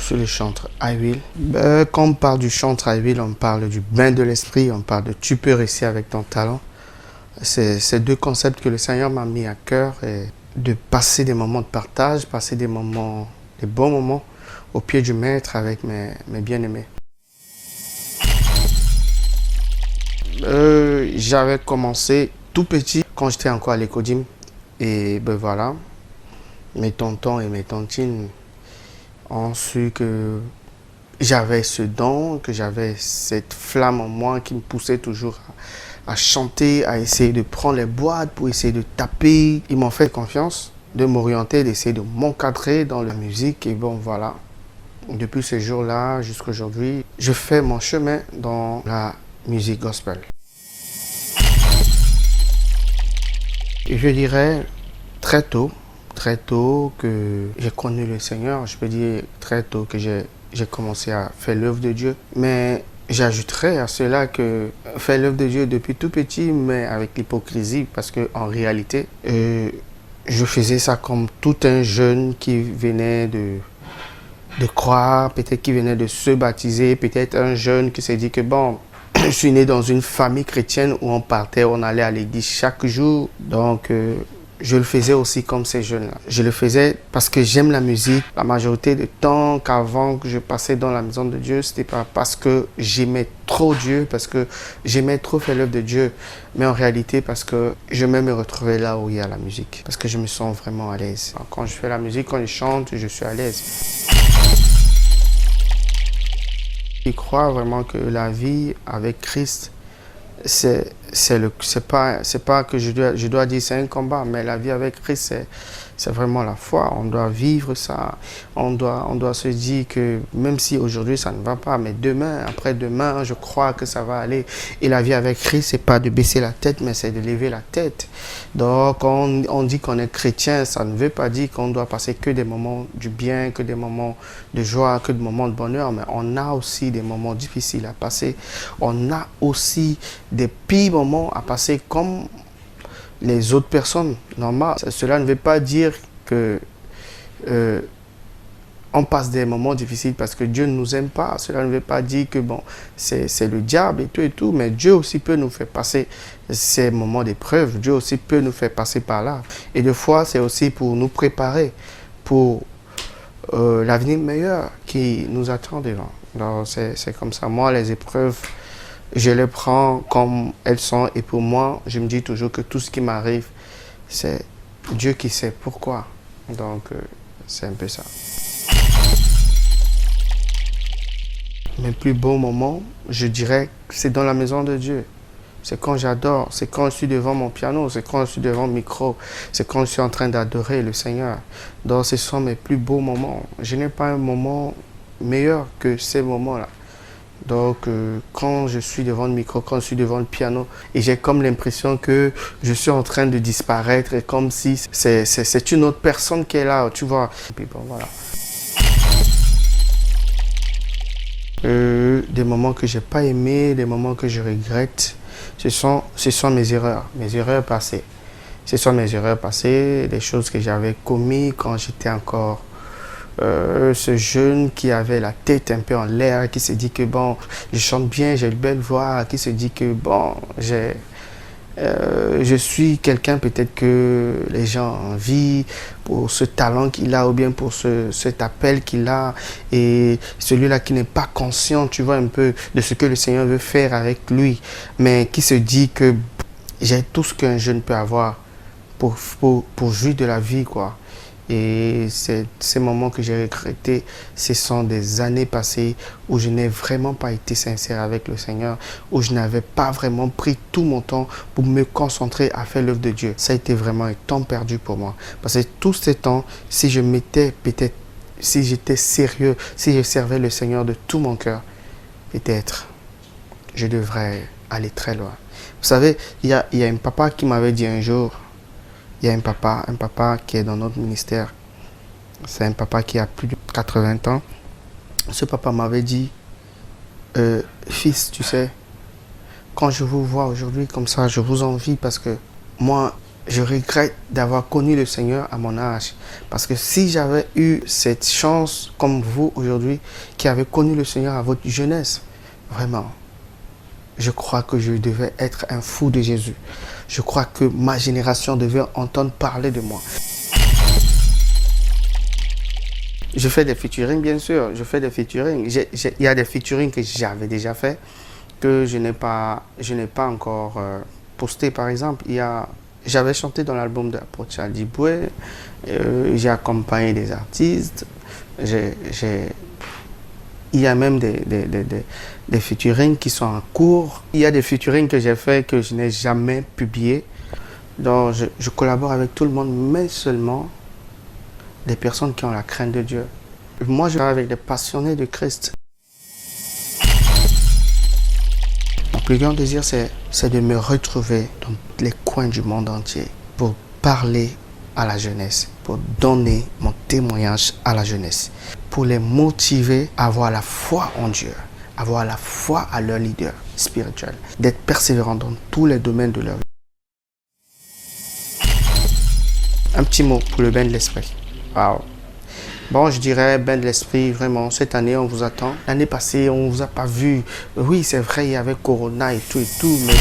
sur le chantre à huile. Quand on parle du chantre à huile, on parle du bain de l'esprit, on parle de tu peux réussir avec ton talent. C'est deux concepts que le Seigneur m'a mis à cœur, et de passer des moments de partage, passer des bons moments au pied du Maître avec mes bien-aimés. J'avais commencé tout petit quand j'étais encore à l'école. Et voilà, mes tontons et mes tontines ont su que j'avais ce don, que j'avais cette flamme en moi qui me poussait toujours à chanter, à essayer de prendre les boîtes pour essayer de taper. Ils m'ont fait confiance de m'orienter, d'essayer de m'encadrer dans la musique. Et voilà, depuis ce jour-là jusqu'à aujourd'hui, je fais mon chemin dans la musique gospel. Et je dirais très tôt que j'ai connu le Seigneur. Je peux dire très tôt que j'ai commencé à faire l'œuvre de Dieu. Mais j'ajouterais à cela que faire l'œuvre de Dieu depuis tout petit, mais avec l'hypocrisie, parce qu'en réalité, je faisais ça comme tout un jeune qui venait de croire, peut-être qui venait de se baptiser, peut-être un jeune qui s'est dit que je suis né dans une famille chrétienne où on partait, on allait à l'église chaque jour. Donc, je le faisais aussi comme ces jeunes-là. Je le faisais parce que j'aime la musique. La majorité du temps qu'avant que je passais dans la maison de Dieu, c'était pas parce que j'aimais trop Dieu, parce que j'aimais trop faire l'œuvre de Dieu, mais en réalité parce que j'aimais me retrouver là où il y a la musique. Parce que je me sens vraiment à l'aise. Quand je fais la musique, quand je chante, je suis à l'aise. Je crois vraiment que la vie avec Christ, c'est pas que je dois dire c'est un combat, mais la vie avec Christ, c'est vraiment la foi. On doit vivre ça. On doit se dire que même si aujourd'hui ça ne va pas, mais demain, après-demain, je crois que ça va aller. Et la vie avec Christ, c'est pas de baisser la tête, mais c'est de lever la tête. Donc, on dit qu'on est chrétien, ça ne veut pas dire qu'on doit passer que des moments du bien, que des moments de joie, que des moments de bonheur, mais on a aussi des moments difficiles à passer. On a aussi des pires moments à passer comme les autres personnes normales. Cela ne veut pas dire que on passe des moments difficiles parce que Dieu ne nous aime pas. Cela ne veut pas dire que c'est le diable et tout, mais Dieu aussi peut nous faire passer ces moments d'épreuve. Dieu aussi peut nous faire passer par là. Et des fois, c'est aussi pour nous préparer pour l'avenir meilleur qui nous attend devant. Donc, c'est comme ça. Moi, les épreuves, je les prends comme elles sont. Et pour moi, je me dis toujours que tout ce qui m'arrive, c'est Dieu qui sait pourquoi. Donc, c'est un peu ça. Mes plus beaux moments, je dirais que c'est dans la maison de Dieu. C'est quand j'adore, c'est quand je suis devant mon piano, c'est quand je suis devant le micro, c'est quand je suis en train d'adorer le Seigneur. Donc, ce sont mes plus beaux moments. Je n'ai pas un moment meilleur que ces moments-là. Donc, quand je suis devant le micro, quand je suis devant le piano, et j'ai comme l'impression que je suis en train de disparaître, et comme si c'est une autre personne qui est là, tu vois. Et puis voilà. Des moments que j'ai pas aimés, des moments que je regrette, ce sont mes erreurs passées. Ce sont mes erreurs passées, des choses que j'avais commises quand j'étais encore ce jeune qui avait la tête un peu en l'air, qui se dit que je chante bien, j'ai une belle voix, qui se dit que je suis quelqu'un peut-être que les gens envient pour ce talent qu'il a ou bien pour cet appel qu'il a, et celui-là qui n'est pas conscient, tu vois, un peu de ce que le Seigneur veut faire avec lui, mais qui se dit que j'ai tout ce qu'un jeune peut avoir pour jouir de la vie, quoi. Et ces moments que j'ai regrettés, ce sont des années passées où je n'ai vraiment pas été sincère avec le Seigneur, où je n'avais pas vraiment pris tout mon temps pour me concentrer à faire l'œuvre de Dieu. Ça a été vraiment un temps perdu pour moi. Parce que tout ce temps, si j'étais sérieux, si je servais le Seigneur de tout mon cœur, peut-être je devrais aller très loin. Vous savez, il y a un papa qui m'avait dit un jour, il y a un papa qui est dans notre ministère. C'est un papa qui a plus de 80 ans. Ce papa m'avait dit, fils, tu sais, quand je vous vois aujourd'hui comme ça, je vous envie parce que moi, Je regrette d'avoir connu le Seigneur à mon âge. Parce que si j'avais eu cette chance, comme vous aujourd'hui, qui avez connu le Seigneur à votre jeunesse, vraiment, je crois que je devais être un fou de Jésus. Je crois que ma génération devait entendre parler de moi. Je fais des featuring, bien sûr. Je fais des featuring. Il y a des featuring que j'avais déjà fait, que je n'ai pas encore posté, par exemple. J'avais chanté dans l'album d'Approach Adiboué. J'ai accompagné des artistes. Il y a même des featuring qui sont en cours. Il y a des featuring que j'ai fait que je n'ai jamais publié. Donc, je collabore avec tout le monde, mais seulement des personnes qui ont la crainte de Dieu. Moi, je travaille avec des passionnés de Christ. Mon plus grand désir, c'est de me retrouver dans les coins du monde entier pour parler à la jeunesse, pour donner mon témoignage à la jeunesse, pour les motiver à avoir la foi en Dieu, avoir la foi à leur leader spirituel, d'être persévérant dans tous les domaines de leur vie. Un petit mot pour le bain de l'esprit. Wow. Bon, je dirais, bain de l'esprit, vraiment, cette année, on vous attend. L'année passée, on ne vous a pas vu. Oui, c'est vrai, il y avait Corona et tout, mais...